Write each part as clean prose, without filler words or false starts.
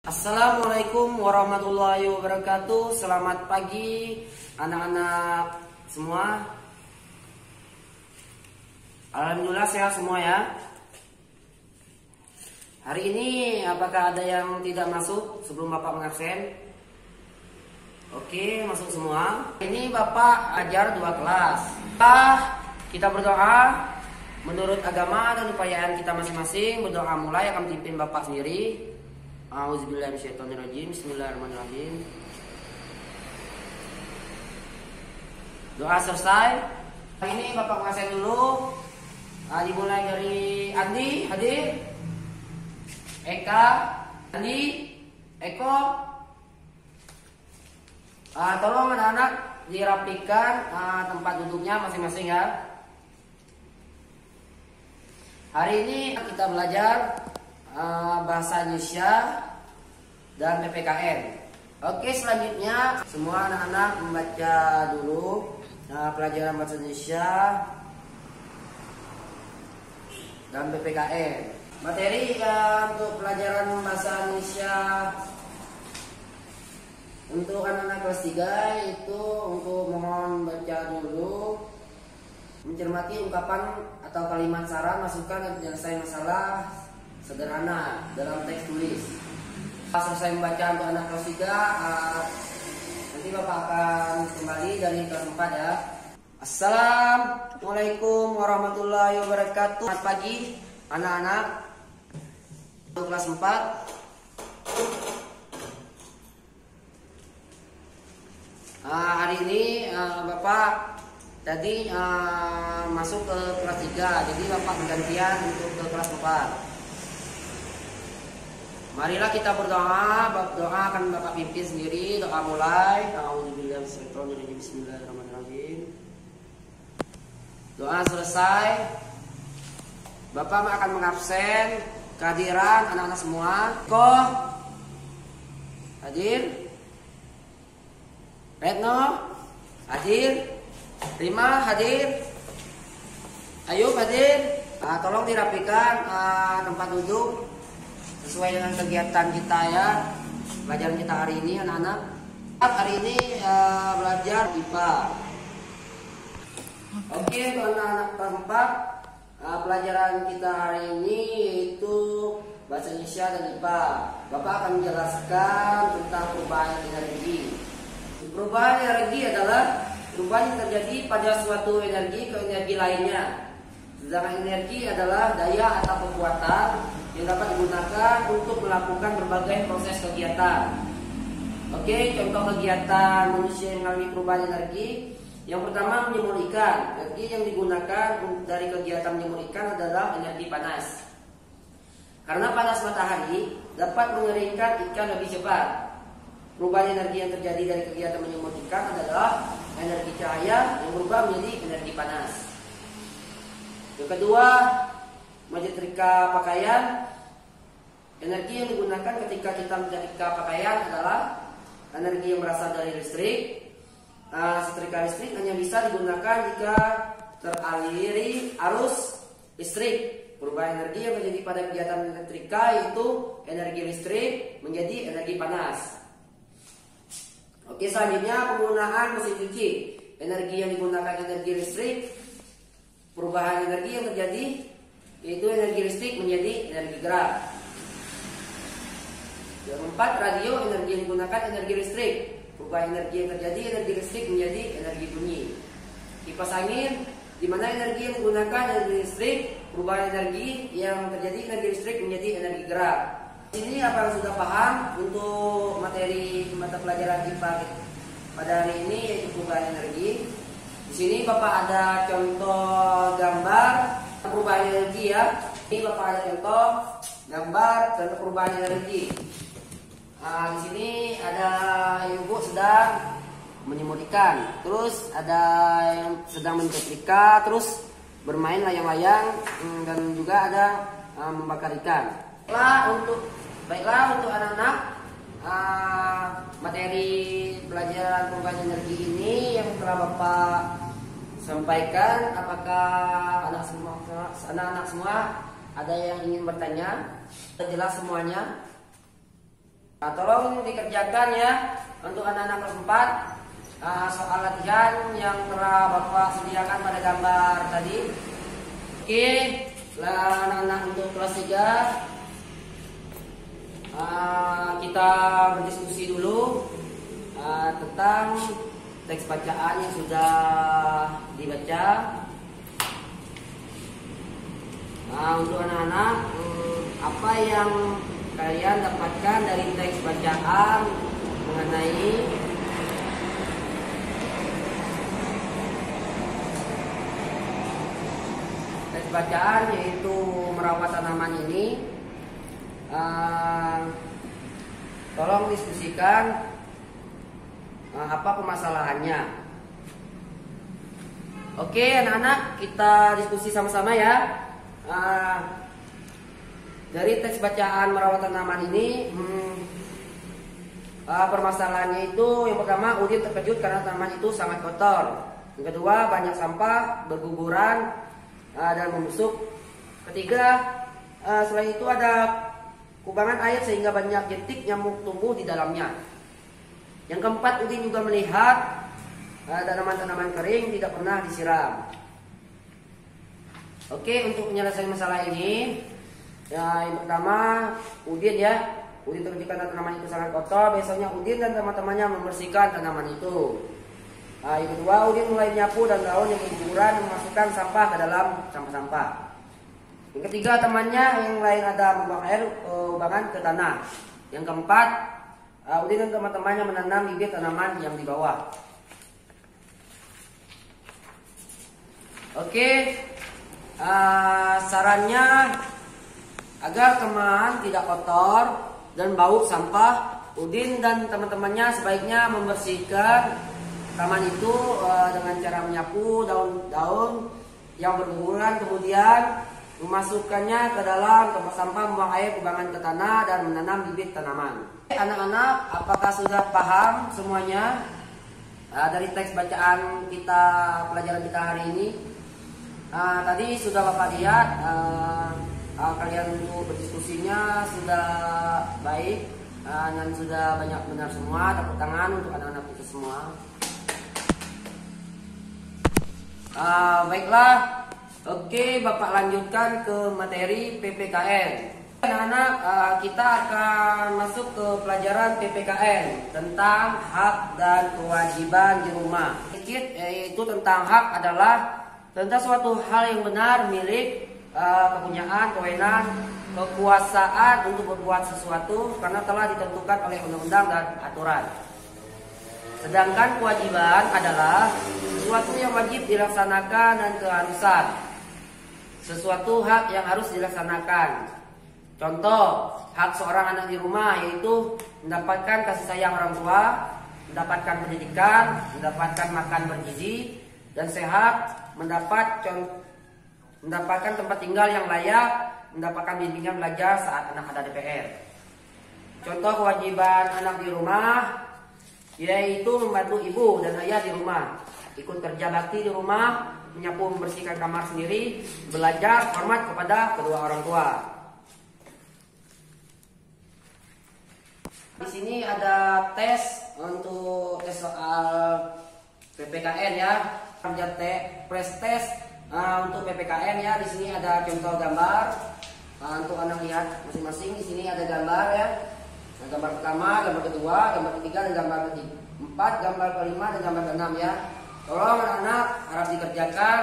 Assalamualaikum warahmatullahi wabarakatuh. Selamat pagi anak-anak semua. Alhamdulillah sehat semua ya. Hari ini apakah ada yang tidak masuk sebelum Bapak mengabsen? Oke, masuk semua. Ini Bapak ajar 2 kelas. Kita berdoa menurut agama dan kepercayaan kita masing-masing. Berdoa mulai akan pimpin Bapak sendiri. Auzubillahiminasyaitonirrajim. Bismillahirrahmanirrahim. Doa selesai. Hari ini Bapak mengasen dulu. Dimulai dari Andi, hadir. Eka, Andi, Eko. Tolong anak-anak dirapikan tempat duduknya masing-masing ya. Hari ini kita belajar bahasa Indonesia dan PPKN. Oke, selanjutnya semua anak-anak membaca dulu pelajaran bahasa Indonesia dan PPKN. Materi untuk pelajaran bahasa Indonesia untuk anak-anak kelas 3 itu untuk mohon baca dulu, mencermati ungkapan atau kalimat saran, masukan dan penyelesaian masalah sederhana dalam teks tulis. Selesai membaca untuk anak kelas 3, nanti Bapak akan kembali dari kelas 4 ya. Assalamualaikum warahmatullahi wabarakatuh. Selamat pagi anak-anak kelas 4. Hari ini Bapak tadi masuk ke kelas 3, jadi Bapak bergantian untuk ke kelas 4. Marilah kita berdoa. Doa akan Bapak pimpin sendiri. Doa mulai. Auzubillahiminasyaitonirrajim. Bismillahirrahmanirrahim. Doa selesai. Bapak akan mengabsen kehadiran anak-anak semua. Ko hadir. Retno hadir. Rima hadir. Ayub hadir. Tolong dirapikan tempat duduk sesuai dengan kegiatan kita ya, pelajaran kita hari ini anak-anak. Hari ini belajar IPA. Oke, untuk anak-anak keempat, pelajaran kita hari ini yaitu bahasa Indonesia dan IPA. Bapak akan menjelaskan tentang perubahan energi. Perubahan energi adalah perubahan yang terjadi pada suatu energi ke energi lainnya. Sedangkan energi adalah daya atau kekuatan yang dapat digunakan untuk melakukan berbagai proses kegiatan. Oke, contoh kegiatan manusia yang mengalami perubahan energi. Yang pertama, menjemur ikan. Energi yang digunakan dari kegiatan menjemur ikan adalah energi panas. Karena panas matahari dapat mengeringkan ikan lebih cepat. Perubahan energi yang terjadi dari kegiatan menjemur ikan adalah energi cahaya yang berubah menjadi energi panas. Yang kedua, menyetrika pakaian. Energi yang digunakan ketika kita menyetrika pakaian adalah energi yang berasal dari listrik. Setrika listrik hanya bisa digunakan jika teraliri arus listrik. Perubahan energi yang terjadi pada kegiatan setrika yaitu energi listrik menjadi energi panas. Oke, selanjutnya penggunaan mesin cuci. Energi yang digunakan energi listrik. Perubahan energi yang terjadi yaitu energi listrik menjadi energi gerak. Yang keempat, radio. Energi yang digunakan energi listrik. Perubahan energi yang terjadi energi listrik menjadi energi bunyi. Kipas angin, di mana energi yang digunakan energi listrik. Perubahan energi yang terjadi energi listrik menjadi energi gerak. Ini apa yang sudah paham untuk materi mata pelajaran IPA pada hari ini, yaitu perubahan energi. Di sini Bapak ada contoh gambar perubahan energi ya. Ini Bapak ada contoh gambar contoh perubahan energi. Di sini ada ibu sedang menjemur ikan, terus ada yang sedang menyetrika, terus bermain layang-layang, dan juga ada membakar ikan. Baiklah untuk anak-anak, materi pelajaran perubahan energi ini yang telah Bapak sampaikan. Apakah anak-anak semua ada yang ingin bertanya? Jelas semuanya? Nah, tolong dikerjakan ya untuk anak-anak kelas 4 soal latihan yang telah Bapak sediakan pada gambar tadi. Oke, anak-anak untuk kelas 3 kita berdiskusi dulu tentang teks bacaan yang sudah dibaca. Untuk anak-anak, apa yang kalian dapatkan dari teks bacaan mengenai teks bacaan yaitu merawat tanaman ini? Tolong diskusikan apa permasalahannya. Oke anak-anak, kita diskusi sama-sama ya. Dari teks bacaan merawat tanaman ini, permasalahannya itu yang pertama, Udin terkejut karena tanaman itu sangat kotor. Yang kedua, banyak sampah berguguran dan membusuk. Ketiga, selain itu ada kubangan air sehingga banyak jentik nyamuk tumbuh di dalamnya. Yang keempat, Udin juga melihat tanaman-tanaman kering tidak pernah disiram. Oke, untuk menyelesaikan masalah ini, yang pertama, Udin terkejut karena tanaman itu sangat kotor. Besoknya Udin dan teman-temannya membersihkan tanaman itu. Yang kedua, Udin mulai menyapu dan daun yang berguguran dan memasukkan sampah ke dalam sampah-sampah. Yang ketiga, temannya yang lain ada membuang air kubangan ke tanah. Yang keempat, Udin dan teman-temannya menanam bibit tanaman yang di bawah. Oke, sarannya agar teman tidak kotor dan bau sampah, Udin dan teman-temannya sebaiknya membersihkan taman itu dengan cara menyapu daun-daun yang berguguran, kemudian memasukkannya ke dalam tempat sampah, membuang air kubangan ke tanah dan menanam bibit tanaman. Anak-anak, apakah sudah paham semuanya dari teks bacaan kita, pelajaran kita hari ini? Tadi sudah Bapak lihat, kalian untuk berdiskusinya sudah baik dan sudah banyak benar semua. Tepuk tangan untuk anak-anak kita semua. Baiklah, oke, Bapak lanjutkan ke materi PPKN. Anak-anak, kita akan masuk ke pelajaran PPKN tentang hak dan kewajiban di rumah. Yaitu tentang hak adalah tentang suatu hal yang benar, milik, kepunyaan, kewenangan, kekuasaan untuk berbuat sesuatu karena telah ditentukan oleh undang-undang dan aturan. Sedangkan kewajiban adalah sesuatu yang wajib dilaksanakan dan keharusan. Sesuatu hak yang harus dilaksanakan. Contoh, hak seorang anak di rumah yaitu mendapatkan kasih sayang orang tua, mendapatkan pendidikan, mendapatkan makan bergizi dan sehat, mendapatkan tempat tinggal yang layak, mendapatkan bimbingan belajar saat anak ada DPR. Contoh kewajiban anak di rumah yaitu membantu ibu dan ayah di rumah, ikut kerja bakti di rumah, menyapu membersihkan kamar sendiri, belajar hormat kepada kedua orang tua. Di sini ada tes untuk tes soal PPKN ya. Kerja press test untuk PPKN ya. Di sini ada contoh gambar. Untuk anak lihat masing-masing. Di sini ada gambar ya. Nah, gambar pertama, gambar kedua, gambar ketiga, dan gambar keempat, gambar kelima, dan gambar keenam ya. Tolong anak-anak harap dikerjakan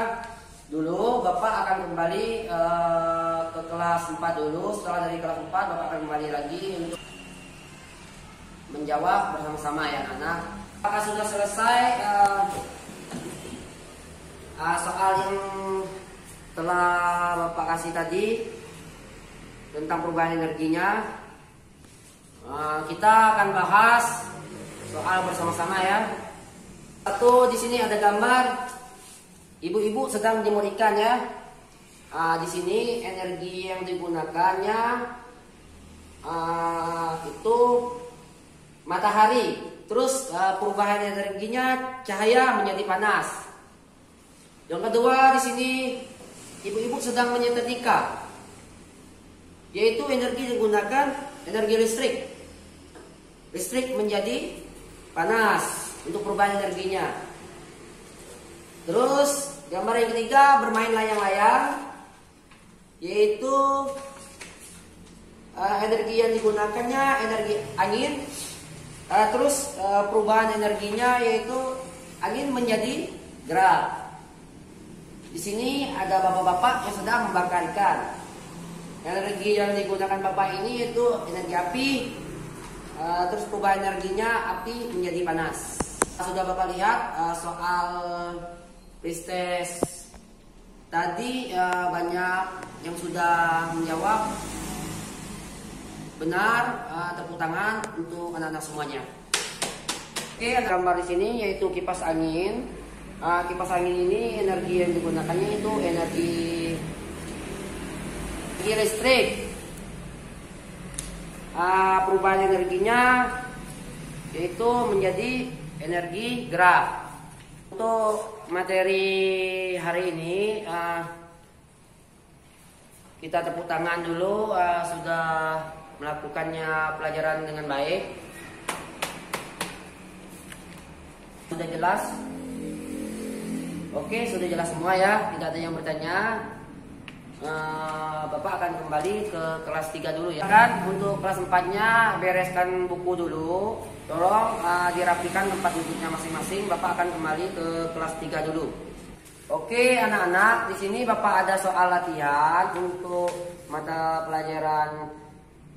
dulu. Bapak akan kembali ke kelas 4 dulu. Setelah dari kelas 4 Bapak akan kembali lagi untuk menjawab bersama-sama ya anak. Apakah sudah selesai soal yang telah Bapak kasih tadi tentang perubahan energinya? Kita akan bahas soal bersama-sama ya. Satu, di sini ada gambar ibu-ibu sedang menjemur ikan ya. Di sini energi yang digunakannya itu matahari. Terus perubahan energinya cahaya menjadi panas. Yang kedua, di sini ibu-ibu sedang menyetrika, yaitu energi digunakan energi listrik. listrik menjadi panas untuk perubahan energinya. Terus gambar yang ketiga, bermain layang-layang, yaitu energi yang digunakannya energi angin. Terus perubahan energinya yaitu angin menjadi gerak. Di sini ada bapak-bapak yang sedang membakar ikan. Energi yang digunakan bapak ini yaitu energi api. Terus perubahan energinya api menjadi panas. Sudah bapak lihat soal tes tadi, banyak yang sudah menjawab benar. Tepuk tangan untuk anak-anak semuanya. Oke, ada gambar di sini yaitu kipas angin. Kipas angin ini energi yang digunakannya itu energi listrik. Perubahan energinya yaitu menjadi energi gerak. Untuk materi hari ini kita tepuk tangan dulu, sudah melakukannya pelajaran dengan baik. Sudah jelas? Oke, sudah jelas semua ya, tidak ada yang bertanya. Bapak akan kembali ke kelas 3 dulu ya. Kan untuk kelas 4-nya bereskan buku dulu. Tolong dirapikan tempat duduknya masing-masing. Bapak akan kembali ke kelas 3 dulu. Oke, anak-anak, di sini Bapak ada soal latihan untuk mata pelajaran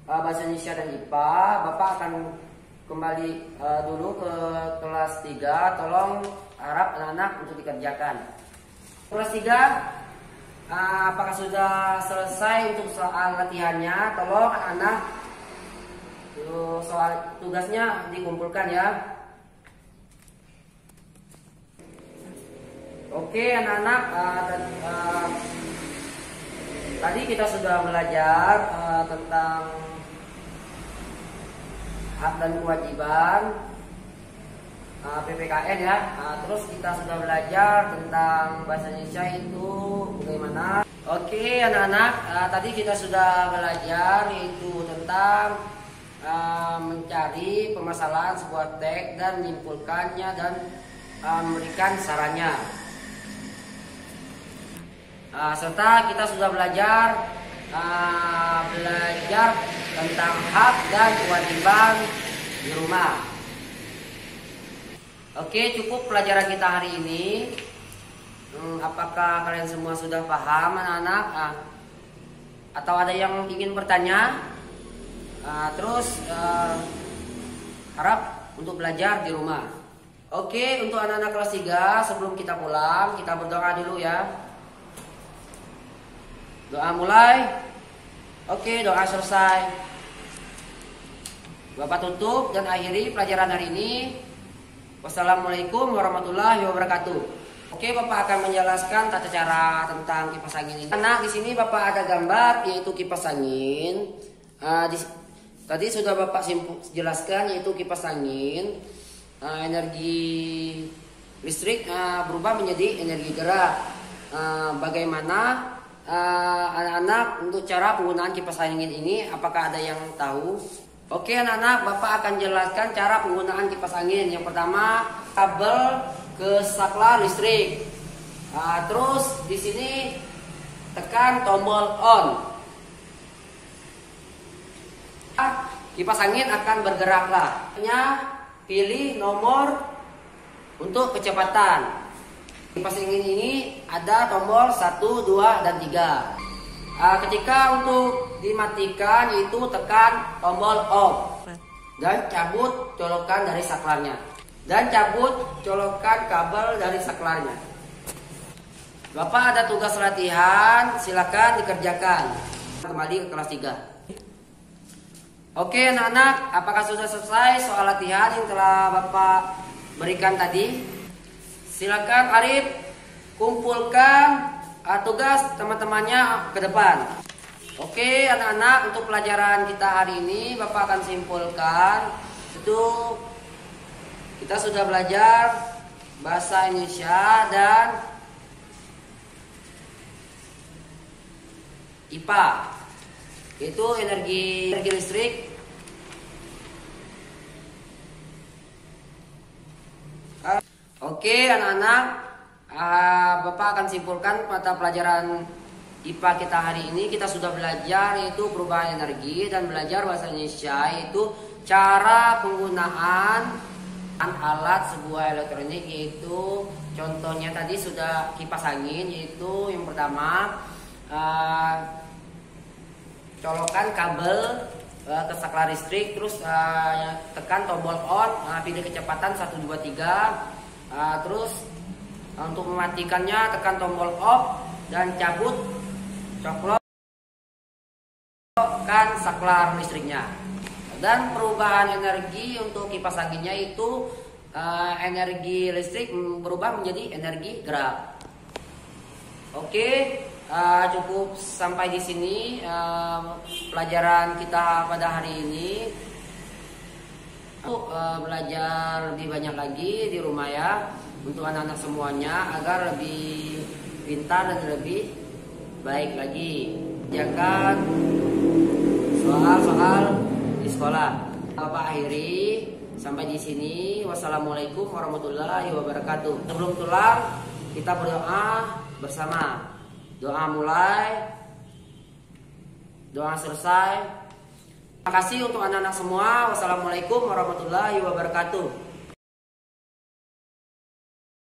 bahasa Indonesia dan IPA. Bapak akan kembali dulu ke kelas 3. Tolong harap anak-anak untuk dikerjakan. Kelas 3, apakah sudah selesai untuk soal latihannya? Tolong anak-anak soal tugasnya dikumpulkan ya. Oke anak-anak, tadi kita sudah belajar tentang hak dan kewajiban PPKN ya. Terus kita sudah belajar tentang bahasa Indonesia itu bagaimana. Oke anak-anak, tadi kita sudah belajar yaitu tentang mencari permasalahan sebuah teks dan menyimpulkannya dan memberikan sarannya. Serta kita sudah belajar tentang hak dan kewajiban di rumah. Oke, cukup pelajaran kita hari ini. Apakah kalian semua sudah paham anak-anak? Atau ada yang ingin bertanya? Terus harap untuk belajar di rumah. Oke, untuk anak-anak kelas 3, sebelum kita pulang, kita berdoa dulu ya. Doa mulai. Oke, doa selesai. Bapak tutup dan akhiri pelajaran hari ini. Wassalamualaikum warahmatullahi wabarakatuh. Oke, Bapak akan menjelaskan tata cara tentang kipas angin ini. Nah, di sini Bapak ada gambar yaitu kipas angin. Tadi sudah Bapak jelaskan yaitu kipas angin. Energi listrik berubah menjadi energi gerak. Bagaimana anak-anak untuk cara penggunaan kipas angin ini? Apakah ada yang tahu? Oke anak-anak, Bapak akan jelaskan cara penggunaan kipas angin. Yang pertama, kabel ke saklar listrik. Terus di sini tekan tombol on. Kipas angin akan bergeraklah. Pilih nomor untuk kecepatan. Kipas angin ini ada tombol 1, 2, dan 3. Ketika untuk dimatikan itu tekan tombol off dan cabut colokan dari saklarnya dan cabut colokan kabel dari saklarnya. Bapak ada tugas latihan, silakan dikerjakan. Kembali ke kelas 3. Oke anak-anak, apakah sudah selesai soal latihan yang telah Bapak berikan tadi? Silakan Arif kumpulkan tugas teman-temannya ke depan. Oke anak-anak, untuk pelajaran kita hari ini Bapak akan simpulkan. Itu kita sudah belajar bahasa Indonesia dan IPA, yaitu energi listrik. Oke anak-anak, Bapak akan simpulkan mata pelajaran IPA kita hari ini. Kita sudah belajar yaitu perubahan energi dan belajar bahasa Indonesia yaitu cara penggunaan alat sebuah elektronik, yaitu contohnya tadi sudah kipas angin, yaitu yang pertama colokan kabel ke saklar listrik, terus tekan tombol on, pilih kecepatan 1 2 3, terus untuk mematikannya tekan tombol off dan cabut colokkan saklar listriknya. Dan perubahan energi untuk kipas anginnya itu energi listrik berubah menjadi energi gerak. Oke, cukup sampai di sini pelajaran kita pada hari ini. Untuk belajar lebih banyak lagi di rumah ya, untuk anak-anak semuanya agar lebih pintar dan lebih baik lagi. Jangan soal-soal di sekolah. Bapak akhiri sampai di sini. Wassalamualaikum warahmatullahi wabarakatuh. Sebelum pulang kita berdoa bersama. Doa mulai, doa selesai. Terima kasih untuk anak-anak semua. Wassalamualaikum warahmatullahi wabarakatuh.